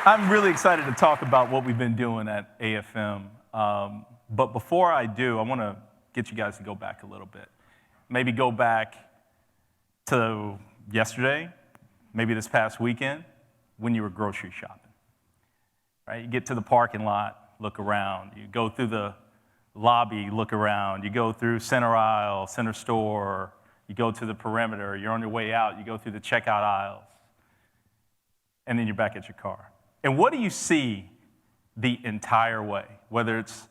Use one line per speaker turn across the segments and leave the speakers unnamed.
I'm really excited to talk about what we've been doing at AFM. But before I do, I want to get you guys to go back a little bit. Maybe go back to yesterday, maybe this past weekend, when you were grocery shopping. Right? You get to the parking lot, look around. You go through the lobby, look around. You go through center aisle, center store. You go to the perimeter. You're on your way out. You go through the checkout aisles. And then you're back at your car. And what do you see the entire way? Whether it's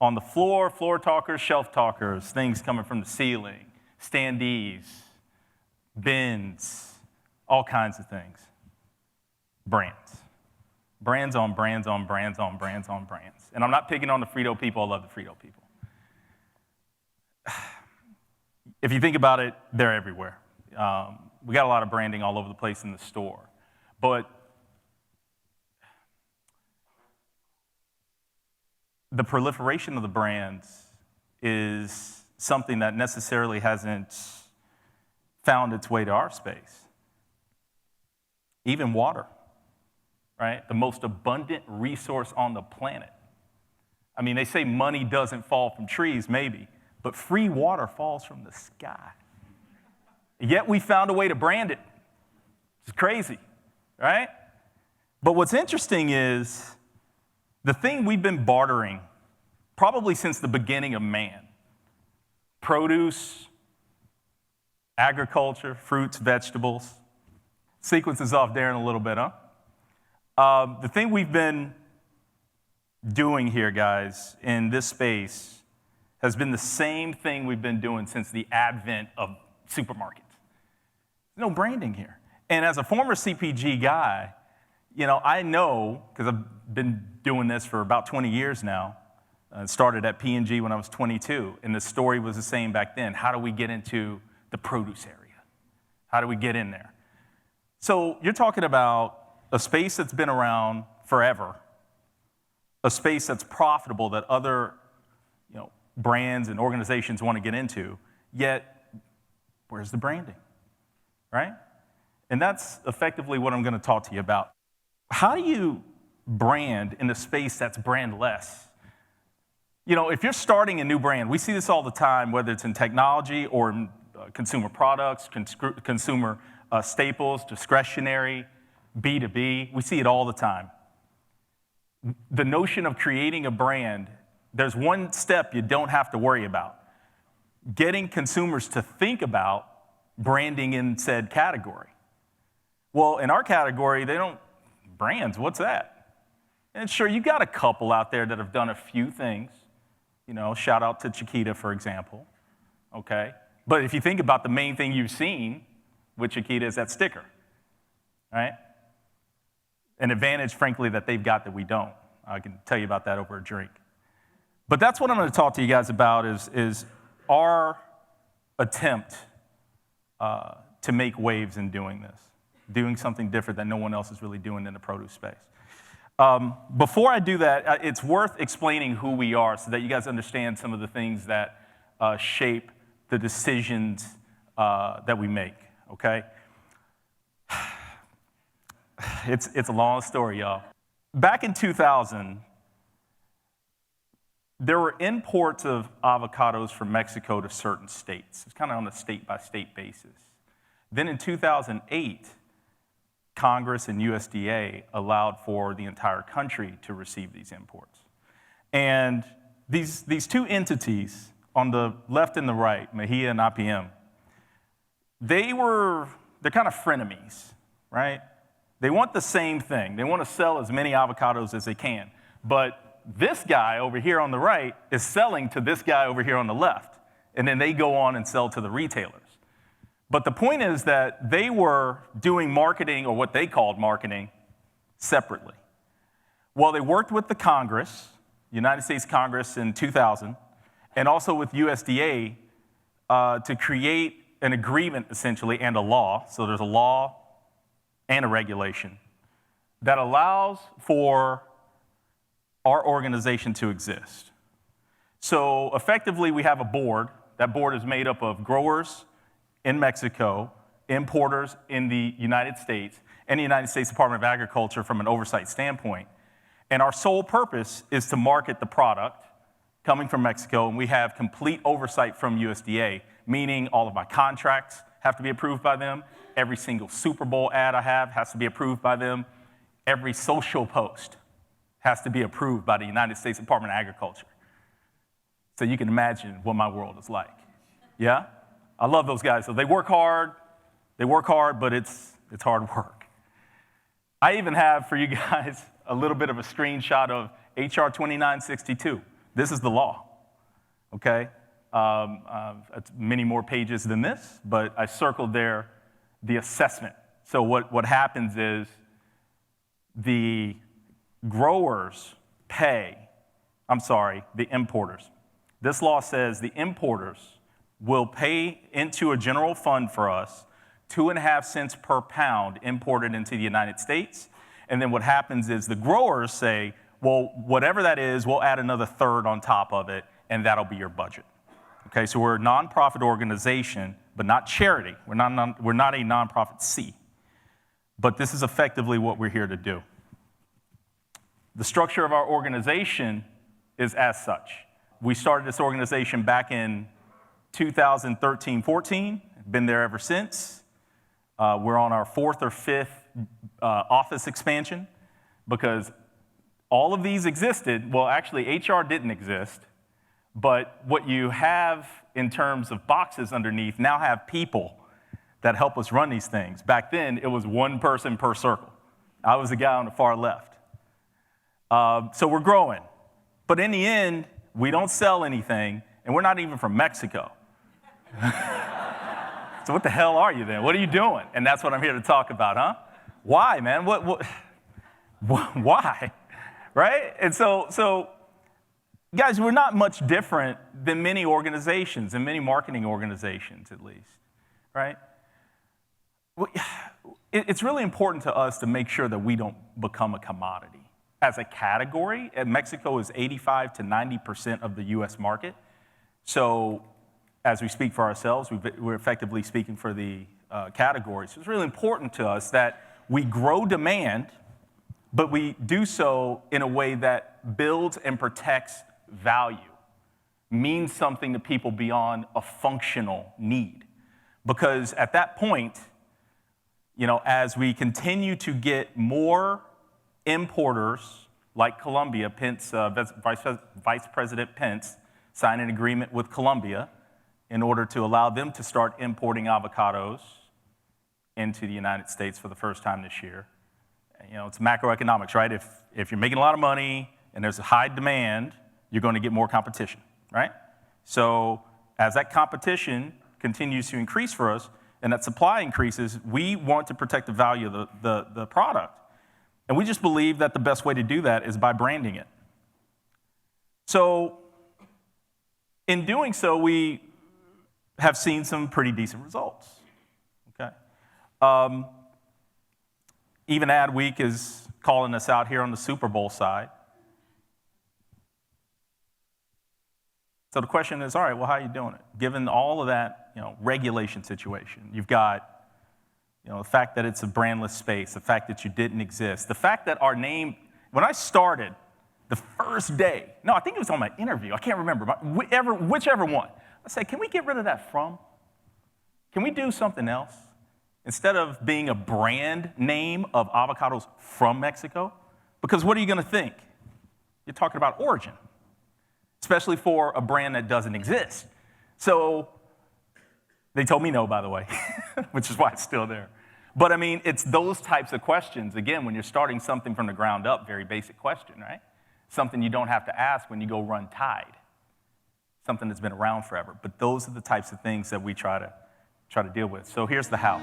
on the floor, floor talkers, shelf talkers, things coming from the ceiling, standees, bins, all kinds of things. Brands. Brands on brands on brands on brands on brands. And I'm not picking on the Frito people. I love the Frito people. If you think about it, they're everywhere. We got a lot of branding all over the place in the store. But the proliferation of the brands is something that necessarily hasn't found its way to our space. Even water, right? The most abundant resource on the planet. I mean, they say money doesn't fall from trees, maybe, but free water falls from the sky. Yet we found a way to brand it. It's crazy, right? But what's interesting is the thing we've been bartering probably since the beginning of man, produce, agriculture, fruits, vegetables. Sequence is off Darren a little bit, huh? The thing we've been doing here, guys, in this space has been the same thing we've been doing since the advent of supermarkets. There's no branding here. And as a former CPG guy, I know, because I've been doing this for about 20 years now, started at P&G when I was 22, and the story was the same back then. How do we get into the produce area? How do we get in there? So you're talking about a space that's been around forever, a space that's profitable that other brands and organizations want to get into, yet where's the branding, right? And that's effectively what I'm going to talk to you about. How do you brand in a space that's brandless? If you're starting a new brand, we see this all the time, whether it's in technology or in consumer products, consumer staples, discretionary, B2B. We see it all the time. The notion of creating a brand, there's one step you don't have to worry about. Getting consumers to think about branding in said category. Well, in our category, brands, what's that? And sure, you got a couple out there that have done a few things. Shout out to Chiquita, for example, okay? But if you think about the main thing you've seen with Chiquita is that sticker, right? An advantage, frankly, that they've got that we don't. I can tell you about that over a drink. But that's what I'm going to talk to you guys about is our attempt to make waves in doing this, doing something different that no one else is really doing in the produce space. Before I do that, it's worth explaining who we are so that you guys understand some of the things that shape the decisions that we make, okay? It's a long story, y'all. Back in 2000, there were imports of avocados from Mexico to certain states. It's kind of on a state-by-state basis. Then in 2008, Congress and USDA allowed for the entire country to receive these imports. And these two entities, on the left and the right, Mejia and IPM, they're kind of frenemies, right? They want the same thing. They want to sell as many avocados as they can. But this guy over here on the right is selling to this guy over here on the left. And then they go on and sell to the retailers. But the point is that they were doing marketing, or what they called marketing, separately. Well, they worked with the Congress, United States Congress in 2000, and also with USDA to create an agreement, essentially, and a law. So there's a law and a regulation that allows for our organization to exist. So effectively, we have a board. That board is made up of growers in Mexico, importers in the United States, and the United States Department of Agriculture from an oversight standpoint. And our sole purpose is to market the product coming from Mexico, and we have complete oversight from USDA, meaning all of my contracts have to be approved by them. Every single Super Bowl ad I have has to be approved by them. Every social post has to be approved by the United States Department of Agriculture. So you can imagine what my world is like. Yeah? I love those guys. So they work hard, but it's hard work. I even have for you guys a little bit of a screenshot of HR 2962. This is the law, okay? It's many more pages than this, but I circled there the assessment. So what happens is the growers the importers. This law says the importers will pay into a general fund for us 2.5 cents per pound imported into the United States. And then what happens is the growers say, well, whatever that is, we'll add another third on top of it, and that'll be your budget. Okay, so we're a nonprofit organization, but not charity. We're not a nonprofit C. But this is effectively what we're here to do. The structure of our organization is as such. We started this organization back in 2013-14, been there ever since. We're on our 4th or 5th office expansion because all of these existed. Well, actually, HR didn't exist, but what you have in terms of boxes underneath now have people that help us run these things. Back then, it was one person per circle. I was the guy on the far left. So we're growing. But in the end, we don't sell anything, and we're not even from Mexico. So what the hell are you then? What are you doing? And that's what I'm here to talk about, huh? Why, man? Why? Right? And so, guys, we're not much different than many organizations, and many marketing organizations at least, right? It's really important to us to make sure that we don't become a commodity. As a category, Mexico is 85 to 90% of the US market. So as we speak for ourselves, we're effectively speaking for the category. So it's really important to us that we grow demand, but we do so in a way that builds and protects value, means something to people beyond a functional need. Because at that point, as we continue to get more importers like Colombia, Vice President Pence signed an agreement with Colombia in order to allow them to start importing avocados into the United States for the first time this year. It's macroeconomics, right? If you're making a lot of money and there's a high demand, you're going to get more competition, right? So as that competition continues to increase for us and that supply increases, we want to protect the value of the product. And we just believe that the best way to do that is by branding it. So in doing so, we have seen some pretty decent results, okay? Even Adweek is calling us out here on the Super Bowl side. So the question is, all right, well, how are you doing it? Given all of that, regulation situation, you've got, the fact that it's a brandless space, the fact that you didn't exist, the fact that our name, when I started the first day, no, I think it was on my interview, I can't remember, whichever one, I said, can we get rid of that from? Can we do something else? Instead of being a brand name of Avocados from Mexico, because what are you going to think? You're talking about origin, especially for a brand that doesn't exist. So they told me no, by the way, which is why it's still there. But it's those types of questions, again, when you're starting something from the ground up, very basic question, right? Something you don't have to ask when you go run Tide, something that's been around forever. But those are the types of things that we try to deal with. So here's the how.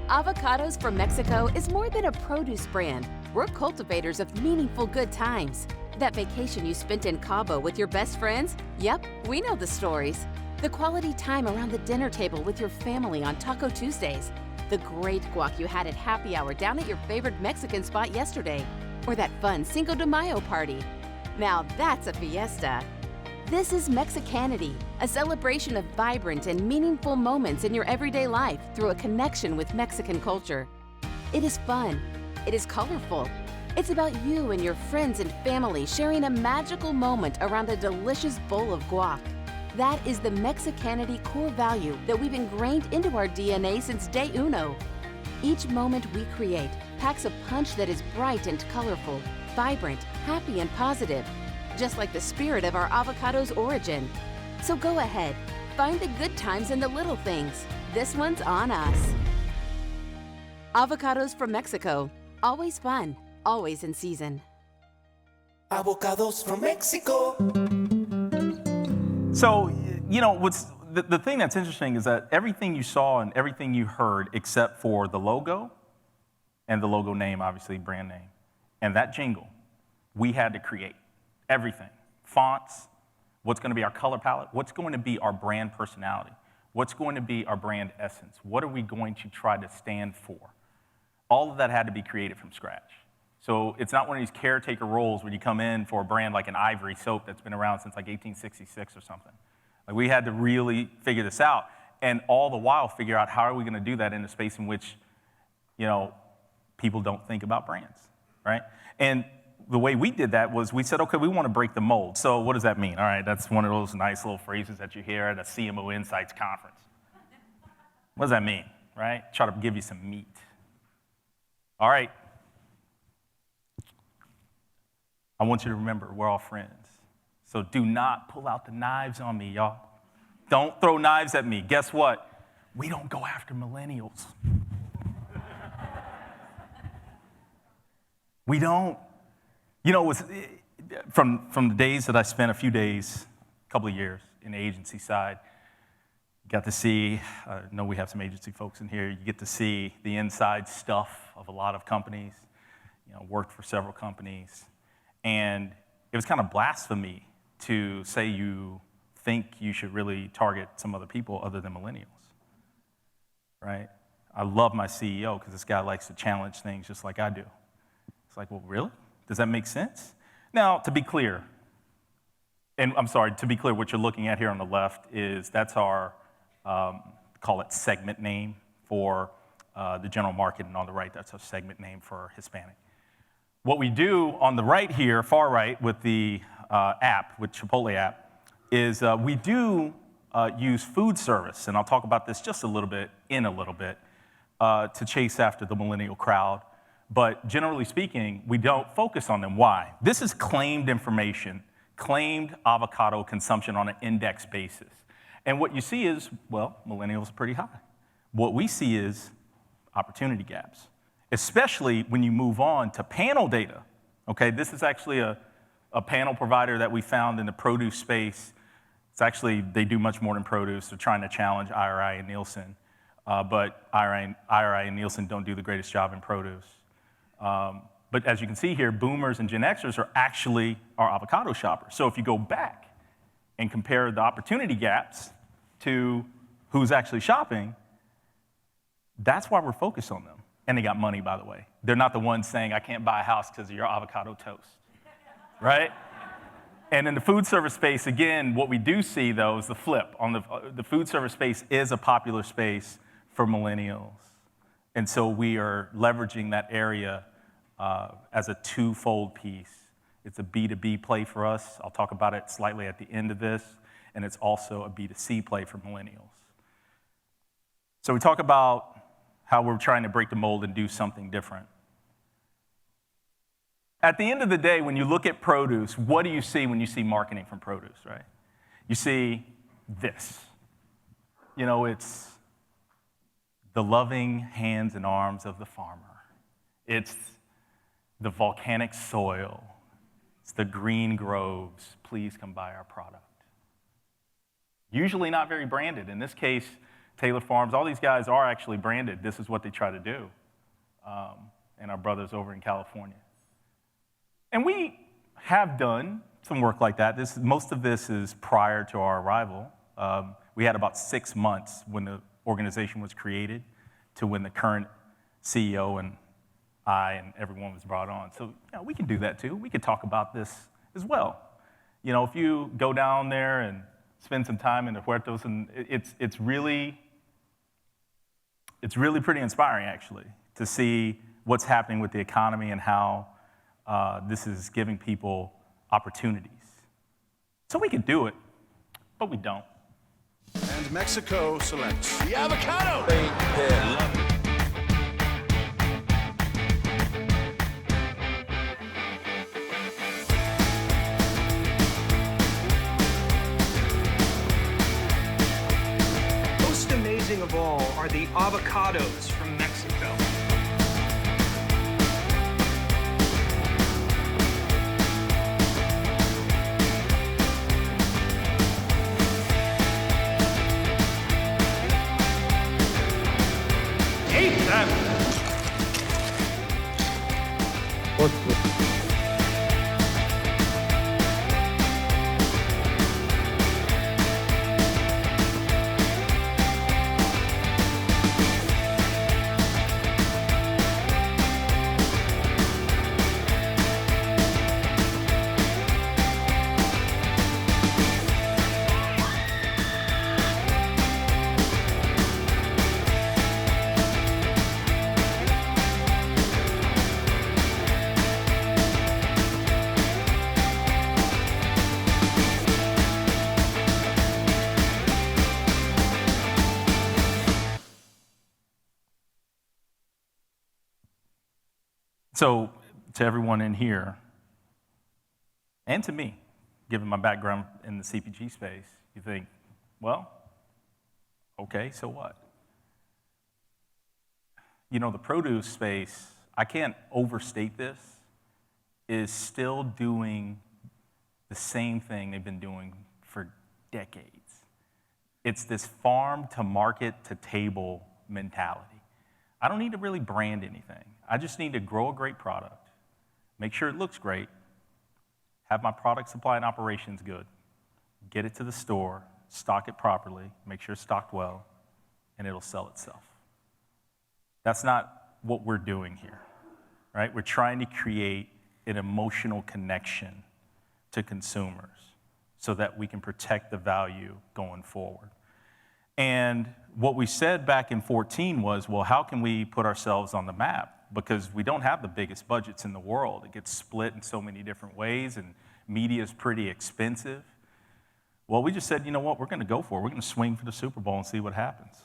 Avocados from Mexico is more than a produce brand. We're cultivators of meaningful good times. That vacation you spent in Cabo with your best friends? Yep, we know the stories. The quality time around the dinner table with your family on Taco Tuesdays. The great guac you had at happy hour down at your favorite Mexican spot yesterday. Or that fun Cinco de Mayo party. Now that's a fiesta. This is Mexicanity, a celebration of vibrant and meaningful moments in your everyday life through a connection with Mexican culture. It is fun. It is colorful. It's about you and your friends and family sharing a magical moment around a delicious bowl of guac. That is the Mexicanity core value that we've ingrained into our DNA since day uno. Each moment we create packs a punch that is bright and colorful, vibrant, happy, and positive, just like the spirit of our avocado's origin. So go ahead, find the good times in the little things. This one's on us. Avocados from Mexico. Always fun, always in season.
Avocados from Mexico.
So, you know, what's the thing that's interesting is that everything you saw and everything you heard, except for the logo and the logo name, obviously brand name, and that jingle, we had to create everything. Fonts, what's going to be our color palette, what's going to be our brand personality, what's going to be our brand essence, what are we going to try to stand for? All of that had to be created from scratch. So it's not one of these caretaker roles where you come in for a brand like an Ivory soap that's been around since like 1866 or something. Like we had to really figure this out, and all the while figure out how are we going to do that in a space in which, you know, people don't think about brands, right? And the way we did that was we said, okay, we want to break the mold. So what does that mean? All right, that's one of those nice little phrases that you hear at a CMO Insights conference. What does that mean, right? Try to give you some meat. All right. I want you to remember, we're all friends. So do not pull out the knives on me, y'all. Don't throw knives at me. Guess what? We don't go after millennials. We don't. You know, from the days that I spent a few days, a couple of years in the agency side, got to see, I know we have some agency folks in here, you get to see the inside stuff of a lot of companies, you know, worked for several companies, and it was kind of blasphemy to say you think you should really target some other people other than millennials, right? I love my CEO because this guy likes to challenge things just like I do. It's like, well, really? Does that make sense? Now, to be clear, and I'm sorry, to be clear, what you're looking at here on the left is that's our, call it segment name for the general market, and on the right, that's our segment name for Hispanic. What we do on the right here, far right, with the app, with Chipotle app, is we do use food service, and I'll talk about this just a little bit, to chase after the millennial crowd. But generally speaking, we don't focus on them. Why? This is claimed information, claimed avocado consumption on an index basis. And what you see is, well, millennials are pretty high. What we see is opportunity gaps, especially when you move on to panel data. Okay, this is actually a panel provider that we found in the produce space. It's actually, they do much more than produce. They're trying to challenge IRI and Nielsen, but IRI and Nielsen don't do the greatest job in produce. But as you can see here, boomers and Gen Xers are actually our avocado shoppers. So if you go back and compare the opportunity gaps to who's actually shopping, that's why we're focused on them. And they got money, by the way. They're not the ones saying, I can't buy a house because of your avocado toast, right? And in the food service space, again, what we do see, though, is the flip. On the food service space is a popular space for millennials. And so we are leveraging that area as a twofold piece. It's a B2B play for us. I'll talk about it slightly at the end of this. And it's also a B2C play for millennials. So we talk about how we're trying to break the mold and do something different. At the end of the day, when you look at produce, what do you see when you see marketing from produce, right? You see this. You know, it's the loving hands and arms of the farmer. It's the volcanic soil. It's the green groves. Please come buy our product. Usually not very branded. In this case, Taylor Farms, all these guys are actually branded. This is what they try to do. And our brothers over in California. And we have done some work like that. Most of this is prior to our arrival. We had about 6 months when the organization was created to when the current CEO and I and everyone was brought on. So we can do that too. We could talk about this as well. You know, if you go down there and spend some time in the huertos, and it's really pretty inspiring, actually, to see what's happening with the economy and how this is giving people opportunities. So we could do it, but we don't.
And Mexico selects the avocado.
Most amazing of all are the avocados from Mexico. Eat them!
So, to everyone in here, and to me, given my background in the CPG space, you think, well, okay, so what? You know, the produce space, I can't overstate this, is still doing the same thing they've been doing for decades. It's this farm to market to table mentality. I don't need to really brand anything. I just need to grow a great product, make sure it looks great, have my product supply and operations good, get it to the store, stock it properly, make sure it's stocked well, and it'll sell itself. That's not what we're doing here, right? We're trying to create an emotional connection to consumers so that we can protect the value going forward. And what we said back in 2014 was, well, how can we put ourselves on the map? Because we don't have the biggest budgets in the world. It gets split in so many different ways, and media is pretty expensive. Well, we just said, you know what, we're going to go for it. We're going to swing for the Super Bowl and see what happens.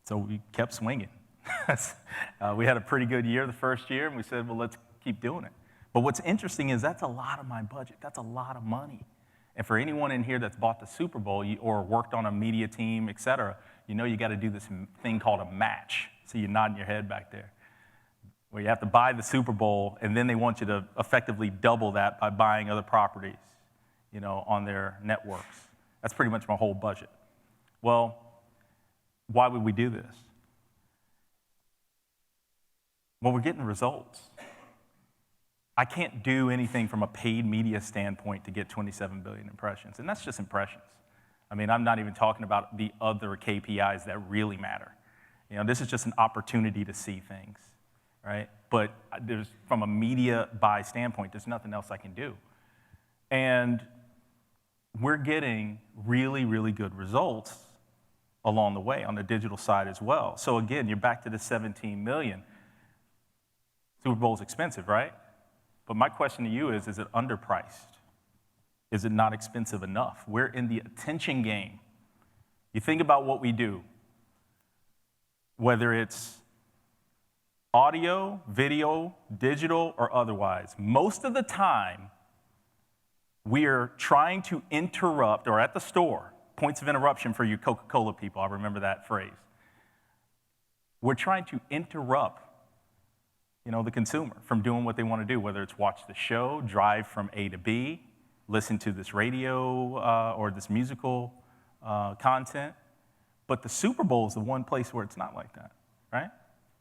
So we kept swinging. We had a pretty good year the first year, and we said, well, let's keep doing it. But what's interesting is that's a lot of my budget. That's a lot of money. And for anyone in here that's bought the Super Bowl or worked on a media team, et cetera, you know you got to do this thing called a match. So you're nodding your head back there, where you have to buy the Super Bowl, and then they want you to effectively double that by buying other properties, you know, on their networks. That's pretty much my whole budget. Well, why would we do this? Well, we're getting results. I can't do anything from a paid media standpoint to get 27 billion impressions, and that's just impressions. I mean, I'm not even talking about the other KPIs that really matter. You know, this is just an opportunity to see things, right? But from a media buy standpoint, there's nothing else I can do. And we're getting really, really good results along the way on the digital side as well. So again, you're back to the 17 million. Super Bowl's expensive, right? But my question to you is it underpriced? Is it not expensive enough? We're in the attention game. You think about what we do, whether it's audio, video, digital, or otherwise. Most of the time, we are trying to interrupt, or at the store, points of interruption for you Coca-Cola people, I remember that phrase. We're trying to interrupt, you know, the consumer from doing what they want to do, whether it's watch the show, drive from A to B, listen to this radio or this musical content. But the Super Bowl is the one place where it's not like that, right?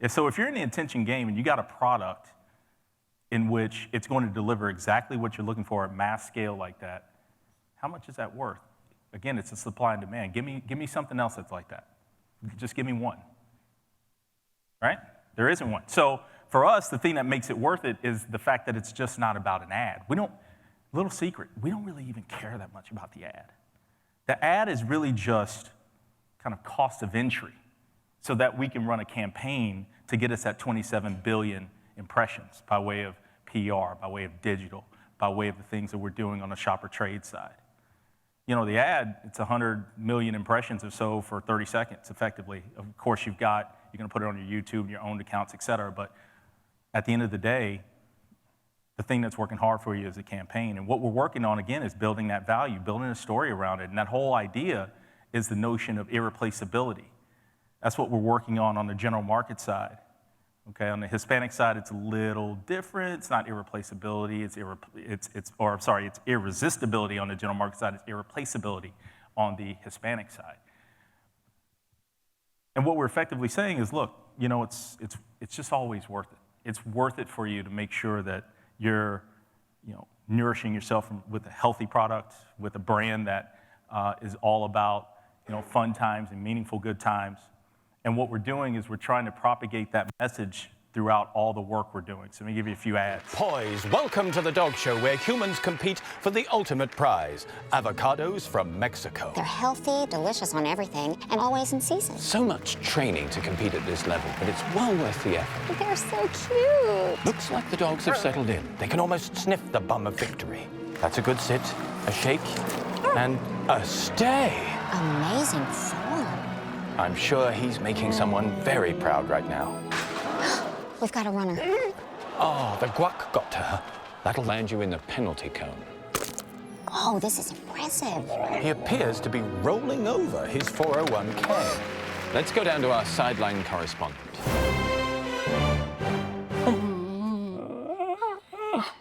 So if you're in the attention game and you got a product in which it's going to deliver exactly what you're looking for at mass scale like that, how much is that worth? Again, it's a supply and demand. Give me something else that's like that. Just give me one, right? There isn't one. So for us, the thing that makes it worth it is the fact that it's just not about an ad. Little secret, we don't really even care that much about the ad. The ad is really just kind of cost of entry so that we can run a campaign to get us at 27 billion impressions by way of PR, by way of digital, by way of the things that we're doing on the shopper trade side. You know, the ad, it's 100 million impressions or so for 30 seconds, effectively. Of course, you're going to put it on your YouTube, your own accounts, et cetera, but at the end of the day, the thing that's working hard for you is a campaign. And what we're working on, again, is building that value, building a story around it. And that whole idea is the notion of irreplaceability. That's what we're working on the general market side. Okay, on the Hispanic side, it's a little different. It's not irreplaceability, it's irresistibility on the general market side. It's irreplaceability on the Hispanic side. And what we're effectively saying is, look, you know, it's just always worth it. It's worth it for you to make sure that you're, you know, nourishing yourself with a healthy product, with a brand that is all about, you know, fun times and meaningful good times. And what we're doing is we're trying to propagate that message throughout all the work we're doing. So let me give you a few ads.
Poise, welcome to the dog show where humans compete for the ultimate prize, avocados from Mexico.
They're healthy, delicious on everything, and always in season.
So much training to compete at this level, but it's well worth the effort.
They're so cute.
Looks like the dogs have settled in. They can almost sniff the bum of victory. That's a good sit, a shake, and a stay.
Amazing form.
I'm sure he's making someone very proud right now.
We've got a runner.
Oh, the guac got to her. That'll land you in the penalty cone.
Oh, this is impressive.
He appears to be rolling over his 401k. Let's go down to our sideline correspondent.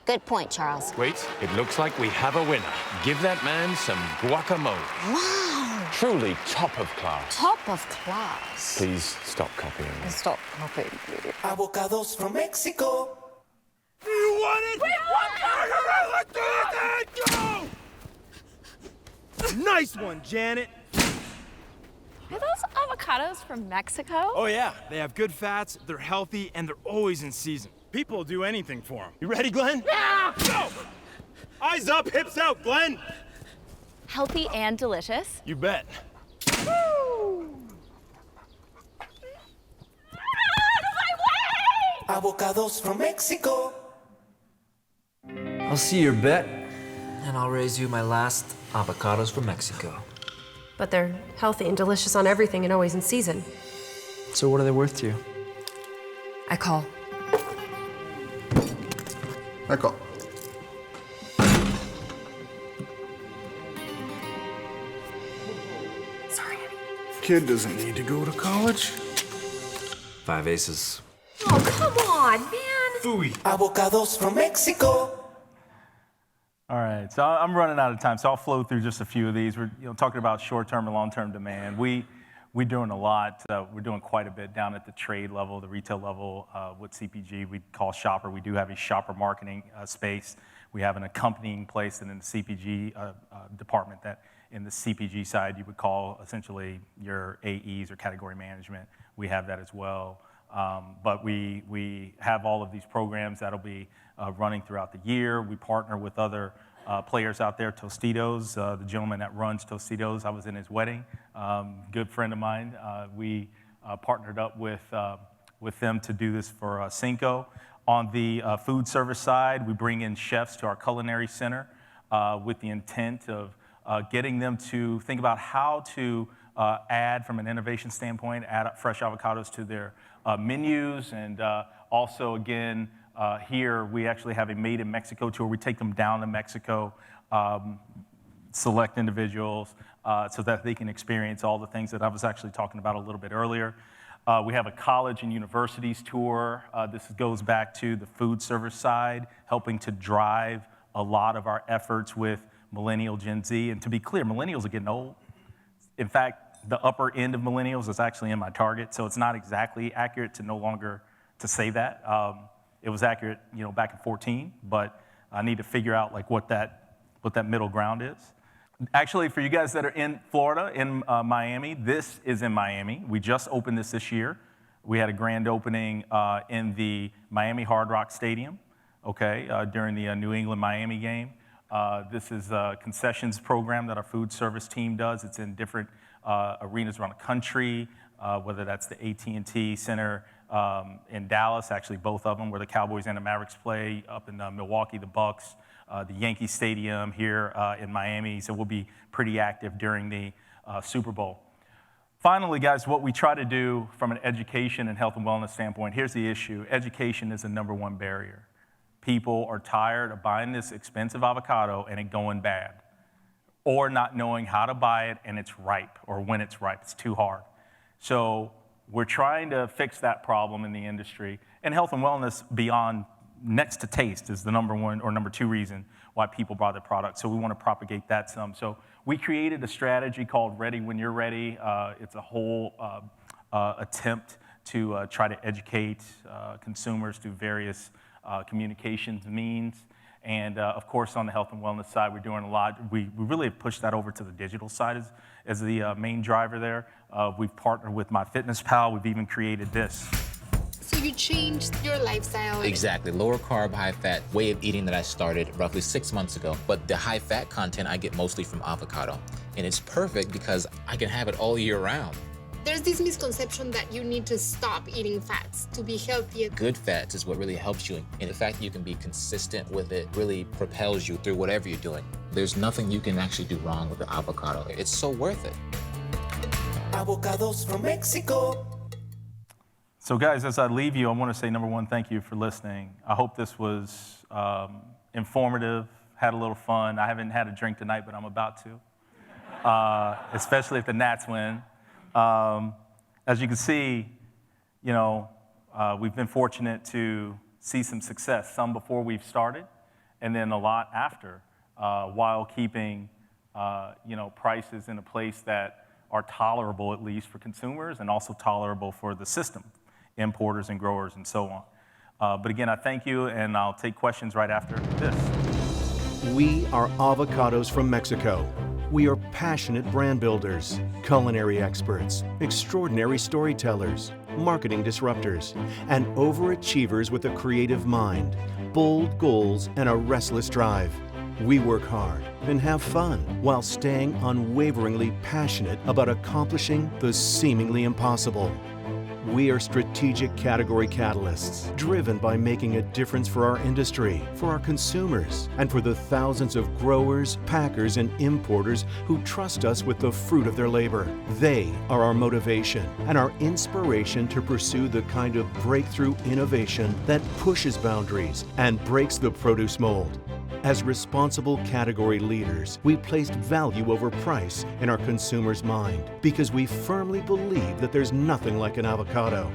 Good point, Charles.
Wait, it looks like we have a winner. Give that man some guacamole.
Wow.
Truly top of class.
Top of class.
Please stop copying me.
Stop copying me.
Avocados from Mexico.
You want it? We want it! Go! Nice one, Janet.
Are those avocados from Mexico?
Oh, yeah. They have good fats, they're healthy, and they're always in season. People will do anything for them. You ready, Glenn?
Yeah!
Go! Eyes up, hips out, Glenn!
Healthy and delicious.
You bet.
Woo! Out of my way!
Avocados from Mexico.
I'll see your bet, and I'll raise you my last avocados from Mexico.
But they're healthy and delicious on everything and always in season.
So what are they worth to you?
I call.
I call.
Sorry.
Kid doesn't need to go to college.
5 aces.
Oh, come on, man!
Fooey.
Avocados from Mexico.
All right, so I'm running out of time, so I'll flow through just a few of these. We're talking about short-term and long-term demand. We're doing a lot. We're doing quite a bit down at the trade level, the retail level with CPG. We call shopper. We do have a shopper marketing space. We have an accompanying place in the CPG department that in the CPG side you would call essentially your AEs or category management. We have that as well. But we have all of these programs that'll be running throughout the year. We partner with other players out there, Tostitos, the gentleman that runs Tostitos. I was in his wedding, good friend of mine. We partnered up with them to do this for Cinco. On the food service side, we bring in chefs to our culinary center with the intent of getting them to think about how to add, from an innovation standpoint, add fresh avocados to their menus. And also, again, here we actually have a Made in Mexico tour. We take them down to Mexico, select individuals so that they can experience all the things that I was actually talking about a little bit earlier. We have a college and universities tour. This goes back to the food service side, helping to drive a lot of our efforts with millennial Gen Z. And to be clear, millennials are getting old. In fact, the upper end of millennials is actually in my target, so it's not exactly accurate to say that. It was accurate, back in 14, but I need to figure out like what that middle ground is. Actually, for you guys that are in Florida, in Miami, this is in Miami. We just opened this year. We had a grand opening in the Miami Hard Rock Stadium, okay, during the New England-Miami game. This is a concessions program that our food service team does. It's in different arenas around the country, whether that's the AT&T Center in Dallas, actually both of them, where the Cowboys and the Mavericks play, up in Milwaukee, the Bucks, the Yankee Stadium here in Miami. So we'll be pretty active during the Super Bowl. Finally, guys, what we try to do from an education and health and wellness standpoint, here's the issue. Education is the #1 barrier. People are tired of buying this expensive avocado and it going bad, or not knowing how to buy it and it's ripe, or when it's ripe. It's too hard. So we're trying to fix that problem in the industry. And health and wellness, beyond next to taste, is the #1 or #2 reason why people buy the product. So we want to propagate that some. So we created a strategy called Ready When You're Ready. It's a whole attempt to try to educate consumers through various communications means. And of course, on the health and wellness side, we're doing a lot. We really have pushed that over to the digital side as the main driver there. We've partnered with MyFitnessPal. We've even created this.
So you changed your lifestyle.
Exactly. Lower carb, high fat way of eating that I started roughly 6 months ago. But the high fat content I get mostly from avocado. And it's perfect because I can have it all year round.
There's this misconception that you need to stop eating fats to be healthy.
Good fats is what really helps you. And the fact that you can be consistent with it really propels you through whatever you're doing. There's nothing you can actually do wrong with the avocado. It's so worth it.
Avocados from Mexico.
So guys, as I leave you, I want to say, #1, thank you for listening. I hope this was informative, had a little fun. I haven't had a drink tonight, but I'm about to, especially if the Nats win. As you can see, you know, we've been fortunate to see some success, some before we've started, and then a lot after, while keeping, you know, prices in a place that are tolerable, at least for consumers, and also tolerable for the system, importers and growers and so on. But again, I thank you, and I'll take questions right after this.
We are Avocados from Mexico. We are passionate brand builders, culinary experts, extraordinary storytellers, marketing disruptors, and overachievers with a creative mind, bold goals, and a restless drive. We work hard and have fun while staying unwaveringly passionate about accomplishing the seemingly impossible. We are strategic category catalysts, driven by making a difference for our industry, for our consumers, and for the thousands of growers, packers, and importers who trust us with the fruit of their labor. They are our motivation and our inspiration to pursue the kind of breakthrough innovation that pushes boundaries and breaks the produce mold. As responsible category leaders, we placed value over price in our consumers' mind because we firmly believe that there's nothing like an avocado.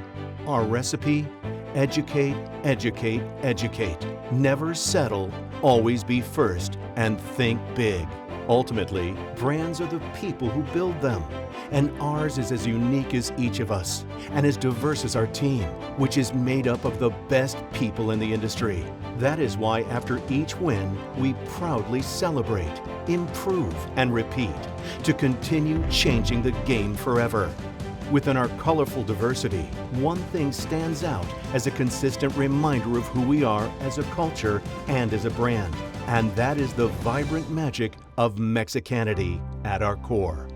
Our recipe: educate, educate, educate. Never settle, always be first, and think big. Ultimately, brands are the people who build them, and ours is as unique as each of us and as diverse as our team, which is made up of the best people in the industry. That is why after each win, we proudly celebrate, improve, and repeat to continue changing the game forever. Within our colorful diversity, one thing stands out as a consistent reminder of who we are as a culture and as a brand, and that is the vibrant magic of Mexicanity at our core.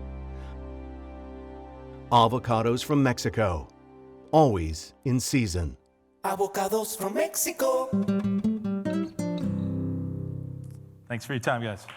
Avocados from Mexico, always in season.
Avocados from Mexico.
Thanks for your time, guys.